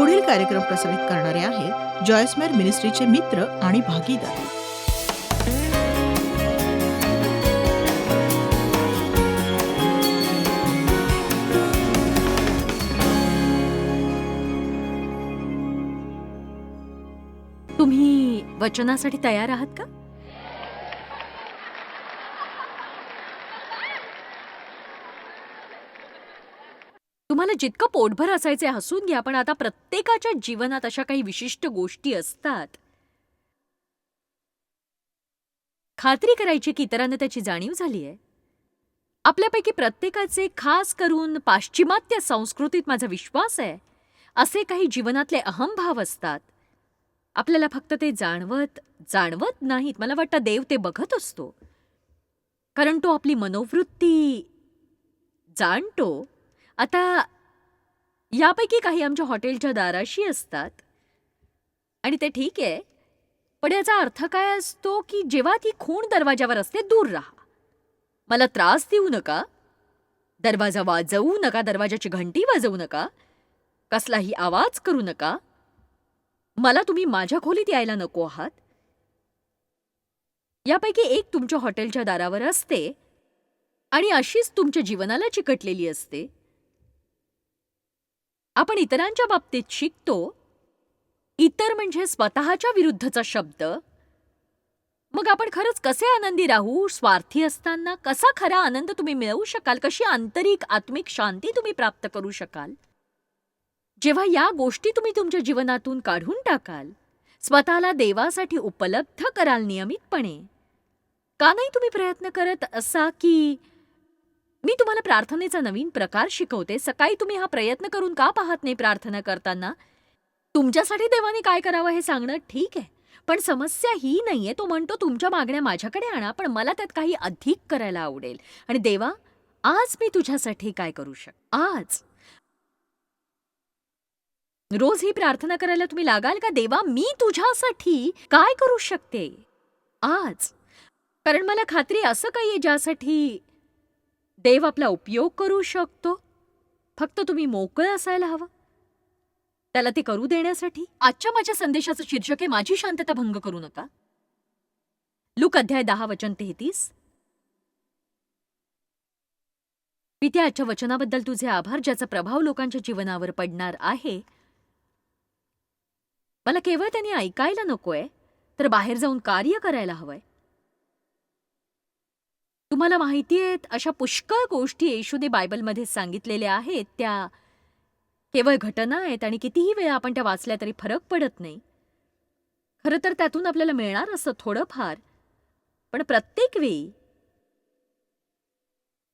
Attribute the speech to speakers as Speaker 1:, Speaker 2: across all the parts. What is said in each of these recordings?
Speaker 1: पुढील कार्यक्रम प्रसारित करणारे आहेत जॉयस्मेर मिनिस्ट्रीचे मित्र आणि भागीदार.
Speaker 2: तुम्ही वचनासाठी तयार आहात का? तुम्हाला जितकं पोटभर असायचे हसून घ्या, पण आता प्रत्येकाच्या जीवनात अशा काही विशिष्ट गोष्टी असतात. खात्री करायची की इतरांना त्याची जाणीव झाली आहे. आपल्यापैकी प्रत्येकाचे, खास करून पाश्चिमात्य संस्कृतीत माझा विश्वास आहे, असे काही जीवनातले अहंभाव असतात. आपल्याला फक्त ते जाणवत नाहीत. मला वाटतं देव ते बघत असतो, कारण तो आपली मनोवृत्ती जाणतो. आता यापैकी काही आमच्या हॉटेलच्या दाराशी असतात आणि ते ठीक आहे, पण याचा अर्थ काय असतो की जेव्हा ती खूण दरवाजावर असते, दूर राहा. मला त्रास देऊ नका, दरवाजा वाजवू नका, दरवाजाची घंटी वाजवू नका, कसलाही आवाज करू नका. मला तुम्ही माझ्या खोलीत यायला नको आहात. यापैकी एक तुमच्या हॉटेलच्या दारावर असते आणि अशीच तुमच्या जीवनाला चिकटलेली असते. आपण इतरांच्या बाबतीत शिकतो, इतर म्हणजे स्वतःच्या विरुद्धचा शब्द. मग आपण खरंच कसे आनंदी राहू? स्वार्थी असताना कसा खरा आनंद तुम्ही मिळवू शकाल? कशी आंतरिक आत्मिक शांती तुम्ही प्राप्त करू शकाल? जेव्हा या गोष्टी तुम्ही तुमच्या जीवनातून काढून टाकाल, स्वतःला देवासाठी उपलब्ध कराल नियमितपणे. का नाही तुम्ही प्रयत्न करत असा की मी तुम्हाला प्रार्थनेचा नवीन प्रकार शिकवते, सकाळी तुम्ही हा प्रयत्न करून का पाहत नाही? प्रार्थना करताना तुमच्यासाठी देवाने काय करावं हे सांगणं ठीक आहे, पण समस्या ही नाहीये. तो म्हणतो तुमच्या मागण्या माझ्याकडे आणा, पण मला त्यात काही अधिक करायला आवडेल. आणि देवा, आज मी तुझ्यासाठी काय करू आज रोज ही प्रार्थना करायला तुम्ही लागाल का? देवा, मी तुझ्यासाठी काय करू शकते आज? कारण मला खात्री असं काही आहे ज्यासाठी देव आपला उपयोग करू शकतो. फक्त तुम्ही मोकळं असायला हवं त्याला ते करू देण्यासाठी. आजच्या माझ्या संदेशाचं शीर्षक आहे, माझी शांतता भंग करू नका. लूक अध्याय 10 वचन 33. पित्या, आजच्या वचनाबद्दल तुझे आभार, ज्याचा प्रभाव लोकांच्या जीवनावर पडणार आहे. मला केवळ त्यांनी ऐकायला नकोय, तर बाहेर जाऊन कार्य करायला हवंय. तुम्हाला माहितीयेत, अशा पुष्कळ गोष्टी येशूने बायबलमध्ये सांगितलेल्या आहेत. त्या केवळ घटना आहेत आणि कितीही वेळा आपण त्या वाचल्या तरी फरक पडत नाही. खरं तर त्यातून आपल्याला मिळणार असं थोडंफार, पण प्रत्येक वेळी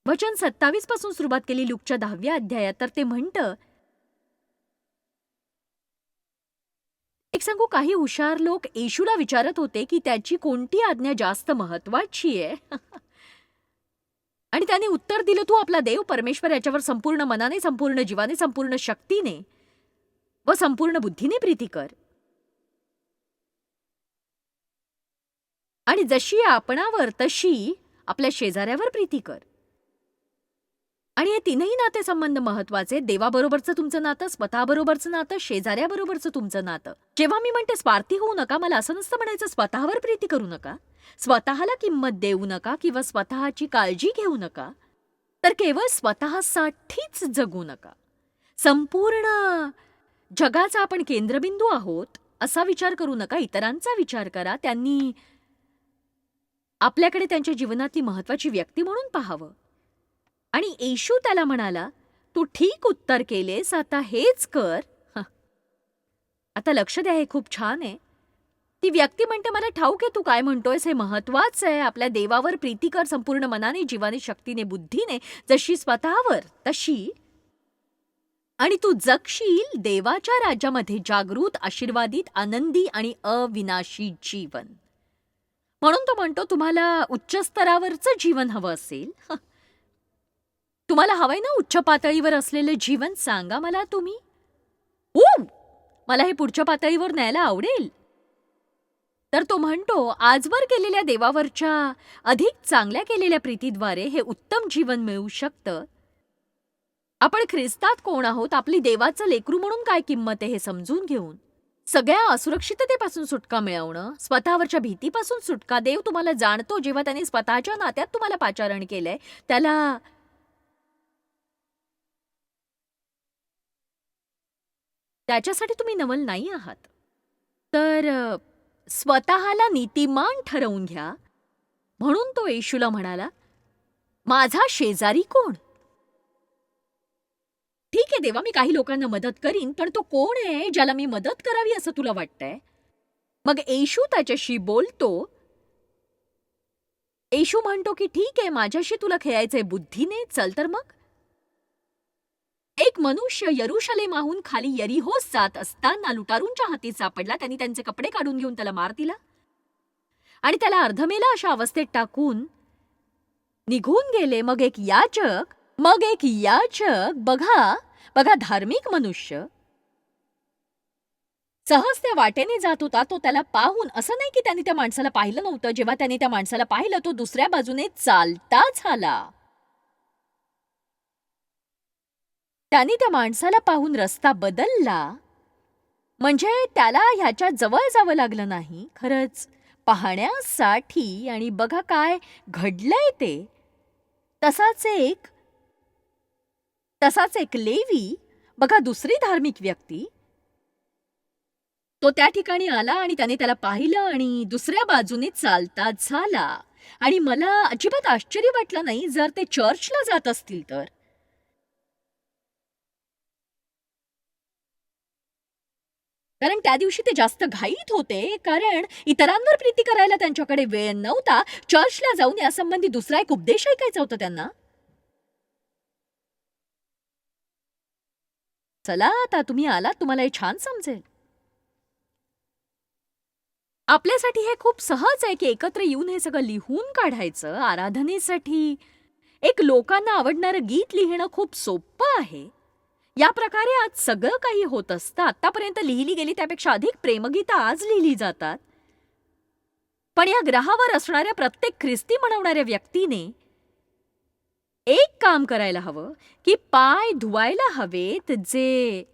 Speaker 2: वचन 27 पासून सुरुवात केली लूकच्या 10व्या अध्यायात, तर ते म्हणतं, एक सांगू, काही हुशार लोक येशूला विचारत होते की त्याची कोणती आज्ञा जास्त महत्वाची आहे. आणि त्याने उत्तर दिलं, तू आपला देव परमेश्वर याच्यावर संपूर्ण मनाने, संपूर्ण जीवाने, संपूर्ण शक्तीने व संपूर्ण बुद्धीने प्रीती कर. आणि जशी आपणावर तशी आपल्या शेजाऱ्यावर प्रीती कर. आणि हे तीनही नातेसंबंध महत्वाचे. देवाबरोबरचं तुमचं नातं, स्वतःबरोबरचं नातं, शेजाऱ्याबरोबरचं तुमचं नातं. जेव्हा मी म्हणते स्वार्थी होऊ नका, मला असं नसतं म्हणायचं स्वतःवर प्रीती करू नका, स्वतःला किंमत देऊ नका किंवा स्वतःची काळजी घेऊ नका, तर केवळ स्वतःसाठीच जगू नका. संपूर्ण जगाचा आपण केंद्रबिंदू आहोत असा विचार करू नका. इतरांचा विचार करा. त्यांनी आपल्याकडे त्यांच्या जीवनातली महत्वाची व्यक्ती म्हणून पाहावं. आणि येशू त्याला म्हणाला, तू ठीक उत्तर केलेस, आता हेच कर. आता लक्ष द्या, हे खूप छान आहे. ती व्यक्ती म्हणते, मला ठाऊक आहे तू काय म्हणतोयस, हे महत्वाचं आहे. आपल्या देवावर प्रीती कर संपूर्ण मनाने, जीवाने, शक्तीने, बुद्धीने, जशी स्वतःवर तशी. आणि तू जगशील देवाच्या राज्यामध्ये जागृत, आशीर्वादित, आनंदी आणि अविनाशी जीवन. म्हणून तो म्हणतो, तुम्हाला उच्च स्तरावरचं जीवन हवं असेल, तुम्हाला हवंय ना उच्च पातळीवर असलेलं जीवन, सांगा मला तुम्ही. मला हे पुढच्या पातळीवर न्यायला आवडेल. तर तो म्हणतो, आजवर केलेल्या देवावरच्या अधिक चांगल्या केलेल्या प्रीतीद्वारे हे उत्तम जीवन मिळू शकतं. आपण ख्रिस्तात कोण आहोत, आपली देवाचं लेकरू म्हणून काय किंमत आहे हे समजून घेऊन सगळ्या असुरक्षिततेपासून सुटका मिळवणं, स्वतःवरच्या भीतीपासून सुटका. देव तुम्हाला जाणतो. जेव्हा त्याने स्वतःच्या नात्यात तुम्हाला पाचारण केलंय, त्याच्यासाठी तुम्ही नवल नाही आहात. तर स्वतःला नीतिमान ठरवून घ्या. म्हणून तो येशूला म्हणाला, माझा शेजारी कोण? ठीक आहे देवा, मी काही लोकांना मदत करीन, पण तो कोण आहे ज्याला मी मदत करावी असं तुला वाटतंय? मग येशू त्याच्याशी बोलतो. येशू म्हणतो की ठीक आहे, माझ्याशी तुला खेळायचंय बुद्धीने, चल तर मग. एक मनुष्य यरुशलेमाहून खाली यरीहोस जात असताना लुटारूंच्या हाती सापडला. त्यांनी त्यांचे कपडे काढून घेऊन त्याला मार दिला आणि त्याला अर्धमेला अशा अवस्थेत टाकून निघून गेले. मग एक याचक बघा बघा धार्मिक मनुष्य सहज त्या वाटेने जात होता. तो त्याला पाहून, असं नाही की त्याने त्या माणसाला पाहिलं नव्हतं, जेव्हा त्याने त्या माणसाला पाहिलं तो दुसऱ्या बाजूने चालताच आला. त्याने त्या माणसाला पाहून रस्ता बदलला. म्हणजे त्याला ह्याच्या जवळ जावं लागलं नाही, खरंच पाहण्यासाठी. आणि बघा काय घडलंय ते. तसाच एक लेवी, बघा दुसरी धार्मिक व्यक्ती, तो त्या ठिकाणी आला आणि त्याला पाहिलं आणि दुसऱ्या बाजूने चालता झाला. आणि मला अजिबात आश्चर्य वाटलं नाही जर ते चर्चला जात असतील तर. कारण त्या दिवशी ते जास्त घाईत होते, कारण इतरांवर प्रीती करायला त्यांच्याकडे वेळ नव्हता. चर्चला जाऊन यासंबंधी दुसरा एक उपदेश ऐकायचा होता त्यांना. चला आता तुम्ही आलात, तुम्हाला हे छान समजेल. आपल्यासाठी हे खूप सहज आहे की एकत्र येऊन हे सगळं लिहून काढायचं. आराधनेसाठी एक लोकांना आवडणारं गीत लिहिणं खूप सोपं आहे. या प्रकारे आज सगळं काही होत असतं. आतापर्यंत लिहिली गेली त्यापेक्षा अधिक प्रेमगीतं आज लिहिली जातात. पण या ग्रहावर असणाऱ्या प्रत्येक ख्रिस्ती म्हणवणाऱ्या व्यक्तीने एक काम करायला हवं की पाय धुवायला हवेत, जे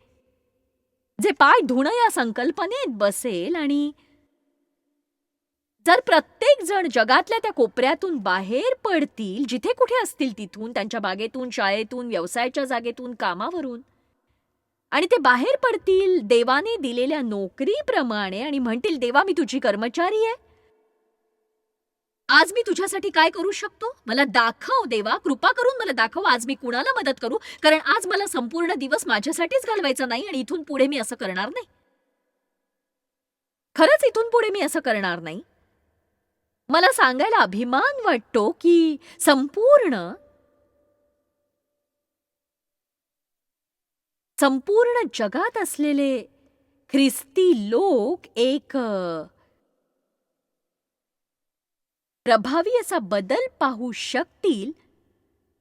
Speaker 2: पाय धुणं या संकल्पनेत बसेल. आणि जर प्रत्येक जण जगातल्या त्या कोपऱ्यातून बाहेर पडतील, जिथे कुठे असतील तिथून, त्यांच्या बागेतून, शाळेतून, व्यवसायाच्या जागेतून, कामावरून, आणि ते बाहेर पडतील देवाने दिलेल्या नोकरीप्रमाणे आणि म्हणतील, देवा मी तुझी कर्मचारी आहे, आज मी तुझ्यासाठी काय करू शकतो, मला दाखव देवा, कृपा करून मला दाखव, आज मी कुणाला मदत करू, कारण आज मला संपूर्ण दिवस माझ्यासाठीच घालवायचा नाही आणि इथून पुढे मी असं करणार नाही. खरंच इथून पुढे मी असं करणार नाही. मला सांगायला अभिमान वाटतो की संपूर्ण जगात असलेले ख्रिस्ती लोक एक प्रभावी असा बदल पाहू शकतील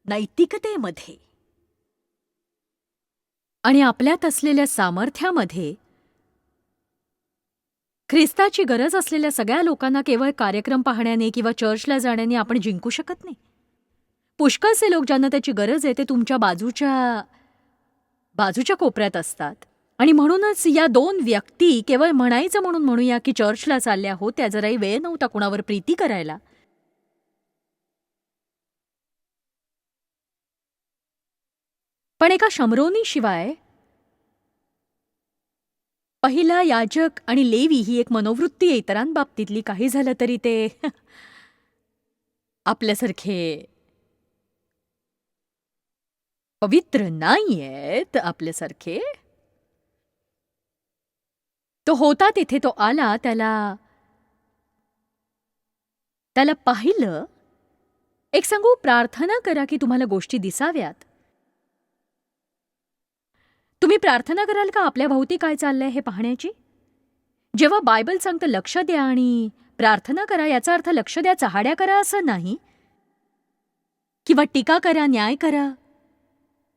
Speaker 2: नैतिकतेमध्ये आणि आपल्यात असलेल्या सामर्थ्यामध्ये. ख्रिस्ताची गरज असलेल्या सगळ्या लोकांना केवळ कार्यक्रम पाहण्याने किंवा चर्चला जाण्याने आपण जिंकू शकत नाही. पुष्कळसे लोक ज्यांना त्याची गरज आहे ते तुमच्या बाजूच्या कोपऱ्यात असतात. आणि म्हणूनच या दोन व्यक्ती केवळ म्हणायचं म्हणून म्हणूया की चर्चला चालल्या आहोत, त्या जराही वेळ नव्हता कुणावर प्रीती करायला. पण एका शमरोनीशिवाय पहिला याजक आणि लेवी ही एक मनोवृत्ती आहे इतरांबाबतीतली. काही झालं तरी ते आपल्यासारखे पवित्र नाहीयेत, आपल्यासारखे. तो होता तिथे, तो आला, त्याला पाहिलं. एक सांगू, प्रार्थना करा की तुम्हाला गोष्टी दिसाव्यात. तुम्ही प्रार्थना कराल का आपल्या भोवती काय चाललंय हे पाहण्याची? जेव्हा बायबल सांगतं लक्ष द्या आणि प्रार्थना करा, याचा अर्थ लक्ष द्या, चहाड्या करा असं नाही, किंवा टीका करा, न्याय करा.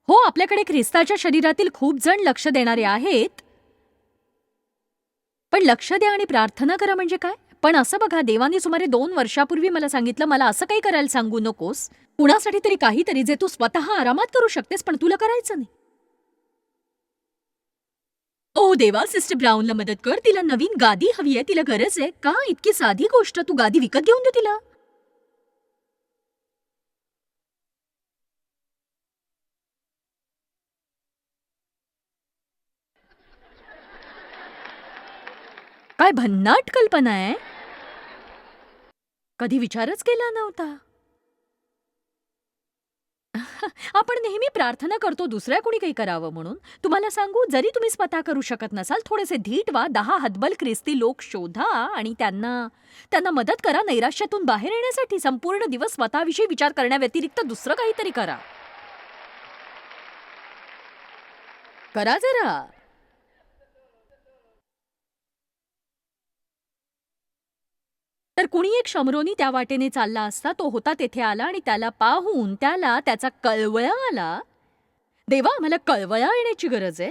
Speaker 2: हो, आपल्याकडे ख्रिस्ताच्या शरीरातील खूप जण लक्ष देणारे आहेत. पण लक्ष द्या आणि प्रार्थना करा म्हणजे काय? पण असं बघा, देवाने सुमारे 2 वर्षापूर्वी मला सांगितलं, मला असं काही करायला सांगू नकोस. कुणासाठी तरी काहीतरी जे तू स्वतः आरामात करू शकतेस, पण तुला करायचं नाही. ओ देवा, सिस्टर ब्राऊनला मदत कर. तिला नवीन गादी हवी आहे. तिला गरज आहे. का? इतकी साधी गोष्ट. तू गादी विकत घेऊन दे तिला. काय भन्नाट कल्पना आहे. कधी विचारच केला नव्हता. आपण नेहमी प्रार्थना करतो दुसऱ्या कोणी काही करावं म्हणून. तुम्हाला सांगू, जरी तुम्ही स्वतः करू शकत नसाल, थोडेसे धीट व्हा, 10 हतबल ख्रिस्ती लोक शोधा आणि त्यांना त्यांना मदत करा नैराश्यातून बाहेर येण्यासाठी. संपूर्ण दिवस स्वतःविषयी विचार करण्याव्यतिरिक्त दुसरं काहीतरी करा. करा जरा. तर कुणी एक शमरोनी त्या वाटेने चालला असता. तो होता तेथे आला आणि त्याला पाहून त्याला त्याचा कळवळा आला. देवा, मला कळवळा येण्याची गरज आहे.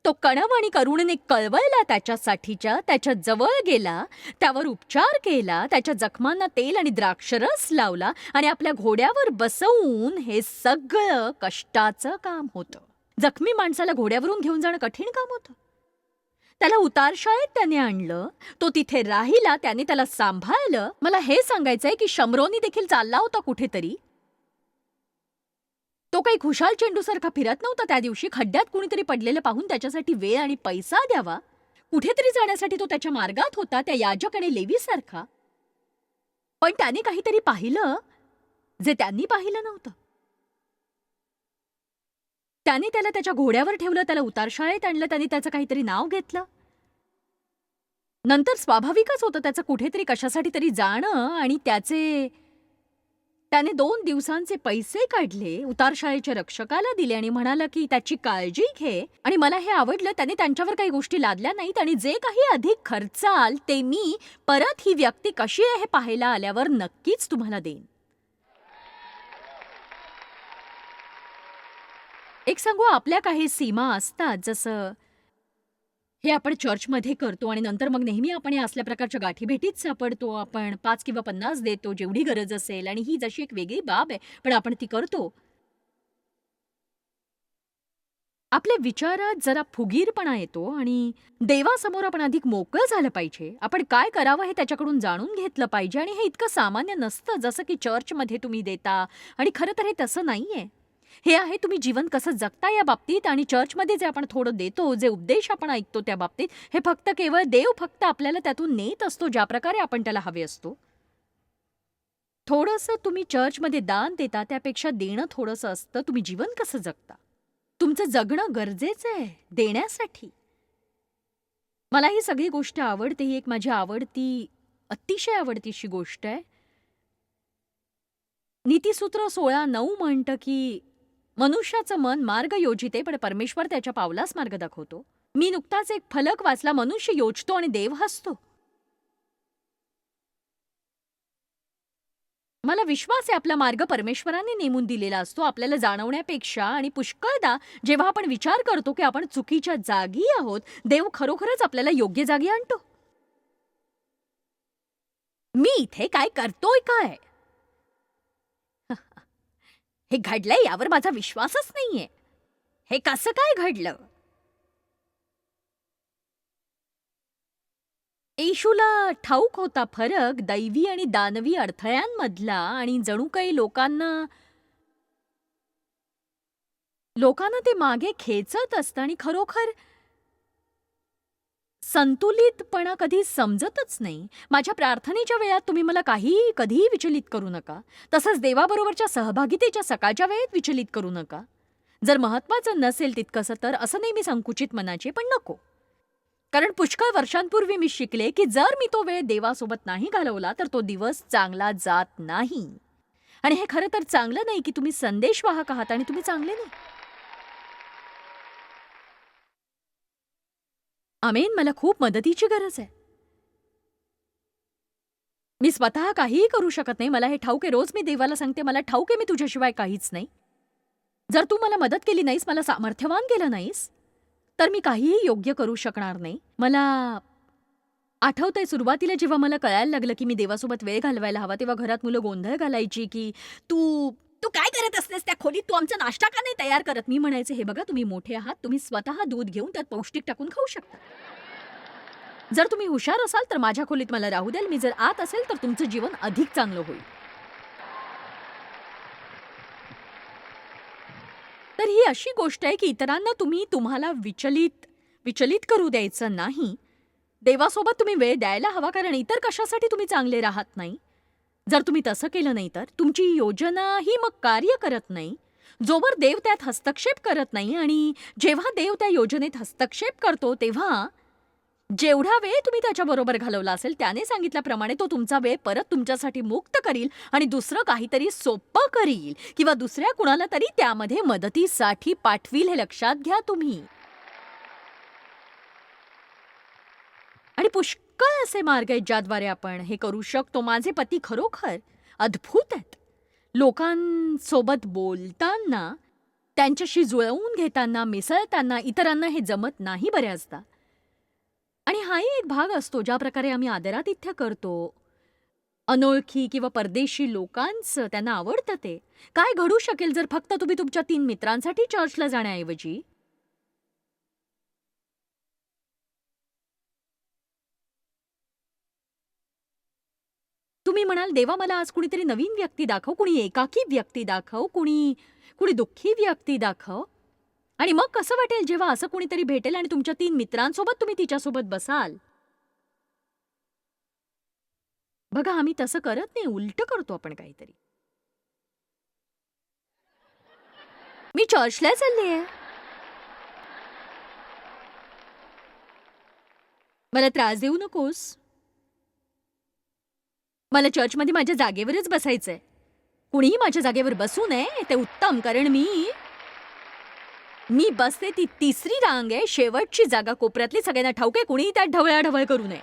Speaker 2: तो कणव आणि करुणेने कळवळला त्याच्या जवळ गेला, त्यावर उपचार केला, त्याच्या जखमांना तेल आणि द्राक्षरस लावला आणि आपल्या घोड्यावर बसवून. हे सगळं कष्टाचं काम होतं. जखमी माणसाला घोड्यावरून घेऊन जाणं कठीण काम होतं. त्याला उतारशाळेत त्याने आणलं. तो तिथे राहिला. त्याने त्याला सांभाळलं. मला हे सांगायचंय की शमरोनी देखील चालला होता कुठेतरी. तो काही खुशाल चेंडूसारखा फिरत नव्हता त्या दिवशी. खड्ड्यात कुणीतरी पडलेलं पाहून त्याच्यासाठी वेळ आणि पैसा द्यावा. कुठेतरी जाण्यासाठी तो त्याच्या मार्गात होता, त्या याजक आणि लेवीसारखा. पण त्याने काहीतरी पाहिलं जे त्यांनी पाहिलं नव्हतं. त्याने त्याला त्याच्या घोड्यावर ठेवलं, त्याला उतारशाळेत आणलं, त्याने त्याचं काहीतरी नाव घेतलं. नंतर स्वाभाविकच होतं त्याचं कुठेतरी कशासाठी तरी जाणं आणि त्याने 2 दिवसांचे पैसे काढले, उतारशाळेच्या रक्षकाला दिले आणि म्हणाला की त्याची काळजी घे. आणि मला हे आवडलं, त्याने त्यांच्यावर काही गोष्टी लादल्या नाहीत आणि जे काही अधिक खर्चाल ते मी परत ही व्यक्ती कशी आहे हे पाहायला आल्यावर नक्कीच तुम्हाला देईन. एक सांगू, आपल्या काही सीमा असतात. जसं हे आपण चर्चमध्ये करतो आणि नंतर मग नेहमी आपण या असल्या प्रकारच्या गाठीभेटीत सापडतो. आपण 5 किंवा 50 देतो जेवढी गरज असेल आणि ही जशी एक वेगळी बाब आहे, पण आपण ती करतो. आपल्या विचारात जरा फुगीरपणा येतो आणि देवासमोर आपण अधिक मोकळं झालं पाहिजे. आपण काय करावं हे त्याच्याकडून जाणून घेतलं पाहिजे आणि हे इतकं सामान्य नसतं जसं की चर्चमध्ये तुम्ही देता. आणि खरं तर हे तसं नाहीये. हे आहे तुम्ही जीवन कसं जगता या बाबतीत. आणि चर्चमध्ये जे आपण थोडं देतो, जे उपदेश आपण ऐकतो त्या बाबतीत, हे फक्त केवळ देव फक्त आपल्याला त्यातून नेत असतो ज्या प्रकारे आपण त्याला हवे असतो. थोडंसं तुम्ही चर्चमध्ये दान देता त्यापेक्षा देणं थोडंसं असतं तुम्ही जीवन कसं जगता. तुमचं जगणं गरजेचं आहे देण्यासाठी. मला ही सगळी गोष्ट आवडते. ही एक माझी अतिशय आवडतीशी गोष्ट आहे. नीतिसूत्र 16:9 म्हणतं की मनुष्याचं मन मार्ग योजिते, पण परमेश्वर त्याच्या पावलास मार्ग दाखवतो. मी नुकताच एक फलक वाचला, मनुष्य योजतो आणि देव हसतो. मला विश्वास आहे आपला मार्ग परमेश्वराने नेमून दिलेला असतो आपल्याला जाणवण्यापेक्षा. आणि पुष्कळदा जेव्हा आपण विचार करतो की आपण चुकीच्या जागी आहोत, देव खरोखरच आपल्याला योग्य जागी आणतो. मी इथे काय करतोय काय? हे घडलंय यावर माझा विश्वासच नाहीये. हे कसं काय घडलं? येशूला ठाऊक होता फरक दैवी आणि दानवी अडथळ्यांमधला. आणि जणू काही लोकांना ते मागे खेचत असतं आणि खरोखर संतुलितपणा कधी समजतच नाही. माझ्या प्रार्थनेच्या वेळात तुम्ही मला कधीही विचलित करू नका. तसंच देवाबरोबरच्या सहभागितेच्या सकाळच्या वेळेत विचलित करू नका. जर महत्वाचं नसेल तितकंसं तर असं नाही मी संकुचित मनाचे, पण नको. कारण पुष्कळ वर्षांपूर्वी मी शिकले की जर मी तो वेळ देवासोबत नाही घालवला तर तो दिवस चांगला जात नाही. आणि हे खरं तर चांगलं नाही की तुम्ही संदेशवाहक आहात आणि तुम्ही चांगले नाही. आमेन. मला खूप मदतीची गरज आहे. मी स्वतः काहीही करू शकत नाही. मला हे ठाऊक आहे. रोज मी देवाला सांगते, मला ठाऊक आहे मी तुझ्याशिवाय काहीच नाही. जर तू मला मदत केली नाहीस, मला सामर्थ्यवान केलं नाहीस, तर मी काहीही योग्य करू शकणार नाही. मला आठवतंय सुरुवातीला जेव्हा मला कळायला लागलं, की मी देवासोबत वेळ घालवायला हवा, तेव्हा घरात मुलं गोंधळ घालायची, की "तू तू काय करत असतेस त्या खोलीत? तू आमचा नाश्ता का नाही तयार करत?" मी म्हणायचे, "हे बघा तुम्ही मोठे आहात. तुम्ही स्वतः दूध घेऊन त्यात पौष्टिक टाकून खाऊ शकता. जर तुम्ही हुशार असाल तर माझ्या खोलीत मला राहू द्याल. मी जर आत असेल तर तुमचं जीवन अधिक चांगलं होईल." तर ही अशी गोष्ट आहे, की इतरांना तुम्ही तुम्हाला विचलित करू द्यायचं नाही. देवासोबत तुम्ही वेळ द्यायला हवा, कारण इतर कशासाठी तुम्ही चांगले राहत नाही. जर तुम्ही तसं केलं नाही तर तुमची योजना ही मग कार्य करत नाही. जोवर देव त्यात हस्तक्षेप करत नाही आणि जेव्हा देव त्या योजनेत हस्तक्षेप करतो तेव्हा जेवढा वेळ तुम्ही त्याच्याबरोबर घालवला असेल त्याने सांगितल्याप्रमाणे तो तुमचा वेळ परत तुमच्यासाठी मुक्त करील आणि दुसरं काहीतरी सोपं करील किंवा दुसऱ्या कुणाला तरी त्यामध्ये मदतीसाठी पाठवील, हे लक्षात घ्या तुम्ही. आणि पुष्कळ असे मार्ग आहेत ज्याद्वारे आपण हे करू शकतो. माझे पती खरोखर अद्भुत आहेत. लोकांसोबत बोलताना, त्यांच्याशी जुळवून घेताना, मिसळताना इतरांना हे जमत नाही बऱ्याचदा. आणि हाही एक भाग असतो ज्या प्रकारे आम्ही आदरातिथ्य करतो. अनोळखी किंवा परदेशी लोकांचं त्यांना आवडतं ते. काय घडू शकेल जर फक्त तुम्ही तुमच्या 3 मित्रांसाठी चर्चला जाण्याऐवजी तुम्ही म्हणाल, "देवा मला आज कुणीतरी नवीन व्यक्ती दाखव, कुणी एकाकी व्यक्ती दाखव, कुणी कुणी दुःखी व्यक्ती दाखव." आणि मग कसं वाटेल जेव्हा असं कुणीतरी भेटेल आणि तुमच्या 3 मित्रांसोबत तुम्ही तिच्यासोबत बसाल. बघा आम्ही तसं करत नाही, उलटं करतो आपण काहीतरी. "मी चर्चला चालली आहे. मला त्रास देऊ नकोस. मला चर्चमध्ये माझ्या जागेवरच बसायचंय. कुणीही माझ्या जागेवर बसू नये, ते उत्तम, कारण मी मी बसते ती 3री रांग आहे, शेवटची जागा कोपऱ्यातली. सगळ्यांना ठाऊक आहे, कुणीही त्यात ढवळाढवळ करू नये."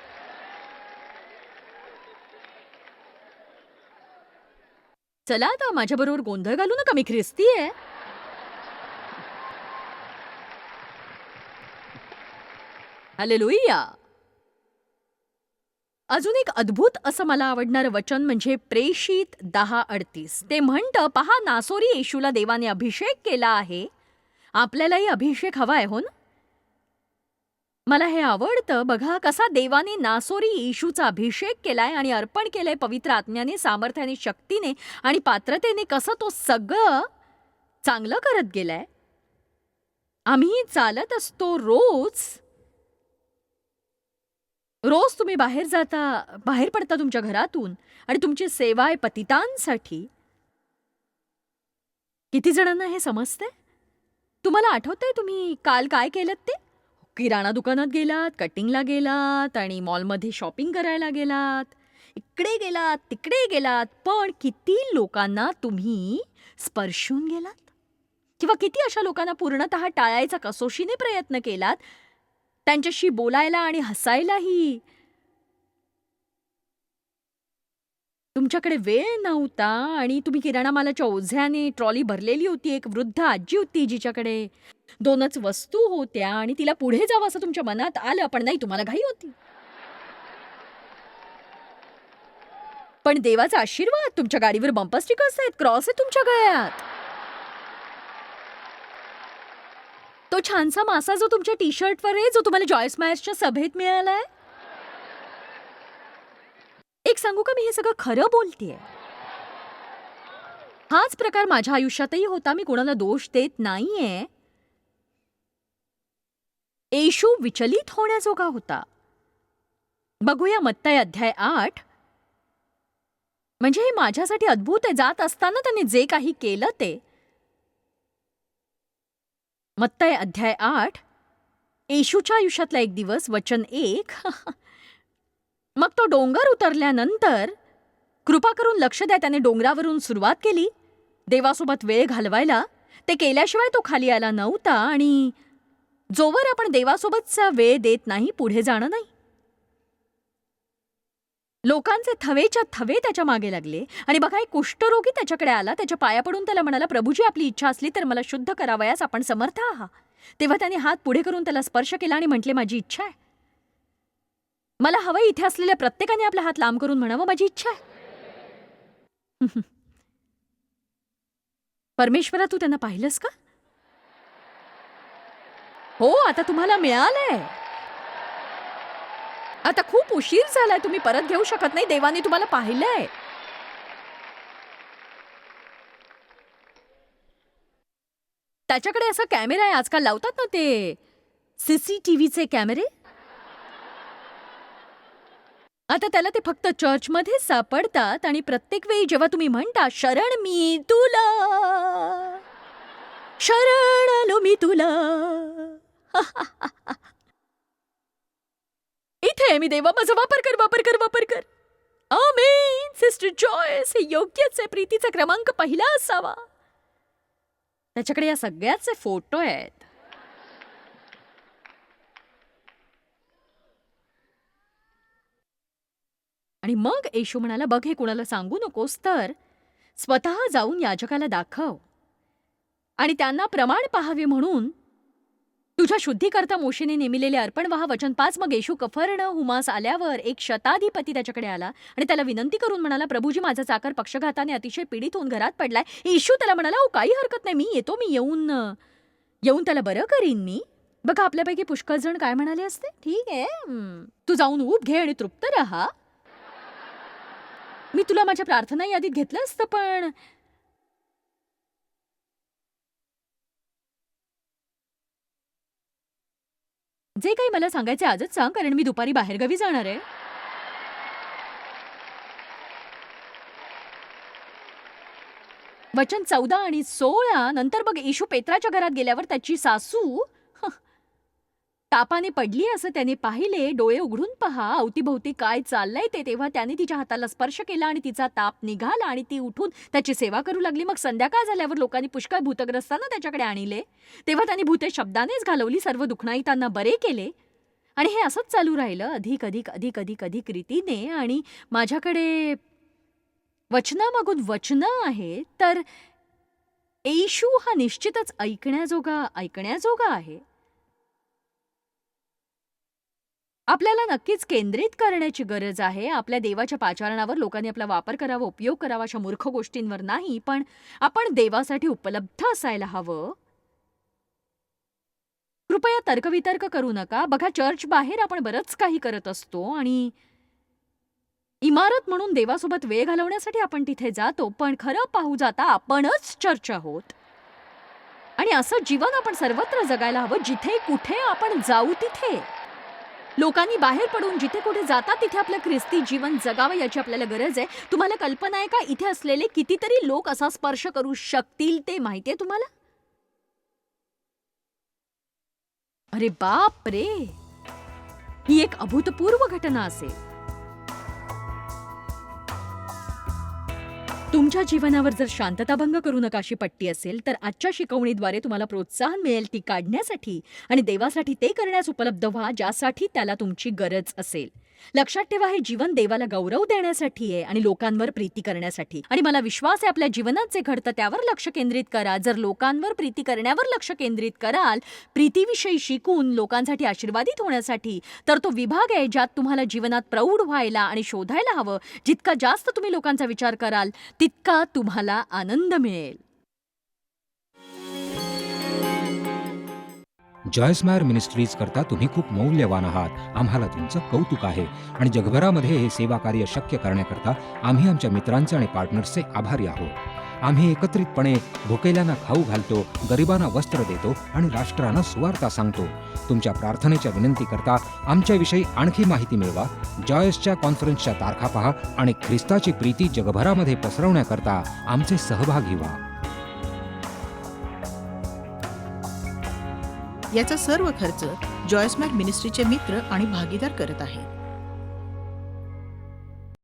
Speaker 2: चला आता माझ्याबरोबर गोंधळ घालू नका, मी ख्रिस्ती आहे. हालेलुया. अजून एक अद्भुत असं मला आवडणारं वचन म्हणजे प्रेषित 10:38. ते म्हणतं, "पहा, नासोरी येशूला देवाने अभिषेक केला आहे." आपल्यालाही अभिषेक हवा आहे, हो ना? मला हे आवडतं. बघा कसा देवाने नासोरी येशूचा अभिषेक केलाय आणि अर्पण केलंय पवित्र आत्म्याने, सामर्थ्याने, शक्तीने आणि पात्रतेने. कसं तो सगळं चांगलं करत गेलाय. आम्ही चालत असतो रोज. रोज तुम्ही बाहेर पडता तुमच्या घरातून आणि तुमची सेवा आहे पतितांसाठी. किती जणांना हे समजतंय? तुम्हाला आठवतंय तुम्ही काल काय केलत ते? किराणा दुकानात गेलात, कटिंगला गेलात आणि मॉलमध्ये शॉपिंग करायला गेलात. इकडे गेलात, तिकडे गेलात. पण किती लोकांना तुम्ही स्पर्शून गेलात? किंवा किती अशा लोकांना पूर्णतः टाळायचा कसोशीने प्रयत्न केलात? त्यांच्याशी बोलायला आणि हसायलाही तुमच्याकडे वेळ नव्हता आणि तुम्ही किराणा मालाच्या ओझ्याने ट्रॉली भरलेली होती. एक वृद्ध आजी होती जिच्याकडे 2च वस्तू होत्या आणि तिला पुढे जावं असं तुमच्या मनात आलं, पण नाही, तुम्हाला घाई होती. पण देवाचा आशीर्वाद, तुमच्या गाडीवर बंपर स्टिकर्स आहेत, क्रॉस आहे तुमच्या गळ्यात. तो छानसा मासा जो तुमच्या टी शर्टवर आहे, जो तुम्हाला जॉयस मायर्सच्या सभेत मिळालाय. एक सांगू का, मी हे सगळं खरं बोलतेय. हाच प्रकार माझ्या आयुष्यातही होता. मी कोणाला दोष देत नाहीये. येशू विचलित होण्याजोगा होता. बघूया मत्तई अध्याय 8. म्हणजे हे माझ्यासाठी अद्भुत आहे. जात असताना त्यांनी जे काही केलं ते. मत्तई अध्याय 8. येशूच्या आयुष्यातला एक दिवस, वचन 1. मग तो डोंगर उतरल्यानंतर, कृपा करून लक्ष द्या, त्याने डोंगरावरून सुरुवात केली देवासोबत वेळ घालवायला. ते केल्याशिवाय तो खाली आला नव्हता आणि जोवर आपण देवासोबतचा वेळ देत नाही, पुढे जाणं नाही. लोकांचे थवेच्या थवे त्याच्या मागे लागले आणि बघा एक कुष्ठरोगी त्याच्याकडे आला. त्याच्या पाया पडून त्याला म्हणाला, "प्रभूजी, आपली इच्छा असली तर मला शुद्ध करावयास आपण समर्थ आहात." तेव्हा त्याने हात पुढे करून त्याला स्पर्श केला आणि म्हटले, "माझी इच्छा आहे." मला हवंय इथे असलेल्या प्रत्येकाने आपला हात लांब करून म्हणावं, माझी इच्छा आहे. परमेश्वरा, तू त्यांना पाहिलंस का? हो, आता तुम्हाला मिळालंय. आता खूप उशीर झालाय, तुम्ही परत घेऊ शकत नाही. देवाने तुम्हाला पाहिलंय. त्याच्याकडे असा कॅमेरा आहे, आजकाल लावतात ना ते सीसीटीव्हीचे कॅमेरे. आता त्याला ते फक्त चर्चमध्येच सापडतात आणि प्रत्येक वेळी जेव्हा तुम्ही म्हणता, शरण मी तुला, शरण आलो मी तुला, इथे मी देवा, माझा वापर कर, वापर कर, वापर कर. आमेन. सिस्टर जॉयस, हे योग्यच आहे. प्रीतीचा क्रमांक पहिला असावा. त्याच्याकडे या सगळ्याचे फोटो आहेत. आणि मग येशू म्हणाला, बघ, हे कुणाला सांगू नकोस, तर स्वतः जाऊन याजकाला दाखव आणि त्यांना प्रमाण पाहावे म्हणून तुझ्या शुद्धीकरता मोशेने नेमिलेले अर्पण व्हा. वचन 5. मग येशू कफरनहुमास आल्यावर एक शताधिपती त्याच्याकडे आला आणि त्याला विनंती करून म्हणाला, प्रभूजी, माझा चाकर पक्षघाताने अतिशय पीडित होऊन घरात पडलाय. येशू त्याला म्हणाला, काही हरकत नाही, मी येतो, मी येऊन त्याला बरं करीन मी. बघा, आपल्यापैकी पुष्कळ जण काय म्हणाले असते, ठीक आहे, तू जाऊन ऊब घे आणि तृप्त राहा. मी तुला माझ्या प्रार्थना यादीत घेतलं असतं, पण जे काही मला सांगायचे आजच सांग, कारण मी दुपारी बाहेरगावी जाणार आहे. वचन 14 आणि 16. नंतर मग येशू पेत्राच्या घरात गेल्यावर त्याची सासू तापाने पडली असं त्याने पाहिले. डोळे उघडून पहा, अवतीभोवती काय चाललंय ते. तेव्हा त्याने तिच्या हाताला स्पर्श केला आणि तिचा ताप निघाला आणि ती उठून त्याची सेवा करू लागली. मग संध्याकाळ झाल्यावर लोकांनी पुष्कळ भूतग्रस्तांना त्याच्याकडे आणले. तेव्हा त्यांनी भूते शब्दानेच घालवली, सर्व दुखणाईतांना बरे केले. आणि हे असंच चालू राहिलं अधिक अधिक अधिक अधिक अधिक रीतीने. आणि माझ्याकडे वचनामागून वचनं आहे, तर येशू हा निश्चितच ऐकण्याजोगा आहे. आपल्याला नक्कीच केंद्रित करण्याची गरज आहे. आपल्या देवाच्या पाचारणावर लोकांनी आपला वापर करावा, उपयोग करावा, अशा मूर्ख गोष्टींवर नाही, पण आपण देवासाठी उपलब्ध असायला हवं. कृपया तर्कवितर्क करू नका. बघा, चर्च बाहेर आपण बरंच काही करत असतो आणि इमारत म्हणून देवासोबत वेळ घालवण्यासाठी आपण तिथे जातो, पण खरं पाहू जाता आपणच चर्च आहोत. आणि असं जीवन आपण सर्वत्र जगायला हवं, जिथे कुठे आपण जाऊ तिथे. लोकांनी बाहेर पडून जिथे कुठे जातात तिथे आपलं ख्रिस्ती जीवन जगावं, याची आपल्याला गरज आहे. तुम्हाला कल्पना आहे का, इथे असलेले कितीतरी लोक असा स्पर्श करू शकतील ते माहितीये तुम्हाला? अरे बाप रे, ही एक अभूतपूर्व घटना असेल. तुमच्या जीवनावर जर शांतताभंग करू नका अशी पट्टी असेल, तर आजच्या शिकवणीद्वारे तुम्हाला प्रोत्साहन मिळेल ती काढण्यासाठी आणि देवासाठी ते करण्यास उपलब्ध व्हा ज्यासाठी त्याला तुमची गरज असेल. लक्षात ठेवा, हे जीवन देवाला गौरव देण्यासाठी आहे आणि लोकांवर प्रीती करण्यासाठी. आणि मला विश्वास आहे आपल्या जीवनात जे घडतं त्यावर लक्ष केंद्रित करा. जर लोकांवर प्रीती करण्यावर लक्ष केंद्रित कराल, प्रीतीविषयी शिकून लोकांसाठी आशीर्वादित होण्यासाठी, तर तो विभाग आहे ज्यात तुम्हाला जीवनात प्रौढ व्हायला आणि शोधायला हवं. जितका जास्त तुम्ही लोकांचा विचार कराल तितका तुम्हाला आनंद मिळेल.
Speaker 3: जॉयस्मायर मिनिस्ट्रीज करता तुम्ही खूप मौल्यवान आहात. आम्हाला तुमचं कौतुक आहे आणि जगभरामध्ये हे सेवा कार्य शक्य करण्याकरता आम्ही आमच्या मित्रांचे आणि पार्टनर्सचे आभारी आहोत. आम्ही एकत्रितपणे भुकेल्यांना खाऊ घालतो, गरिबांना वस्त्र देतो आणि राष्ट्रांना सुवार्ता सांगतो. तुमच्या प्रार्थनेच्या विनंती करता आमच्याविषयी आणखी माहिती मिळवा. जॉयसच्या कॉन्फरन्सच्या तारखा पहा आणि ख्रिस्ताची प्रीती जगभरामध्ये पसरवण्याकरता आमचे सहभागी व्हा.
Speaker 1: याचा सर्व खर्च जॉयस्मॅक मिनिस्ट्रीचे मित्र आणि भागीदार करत आहेत.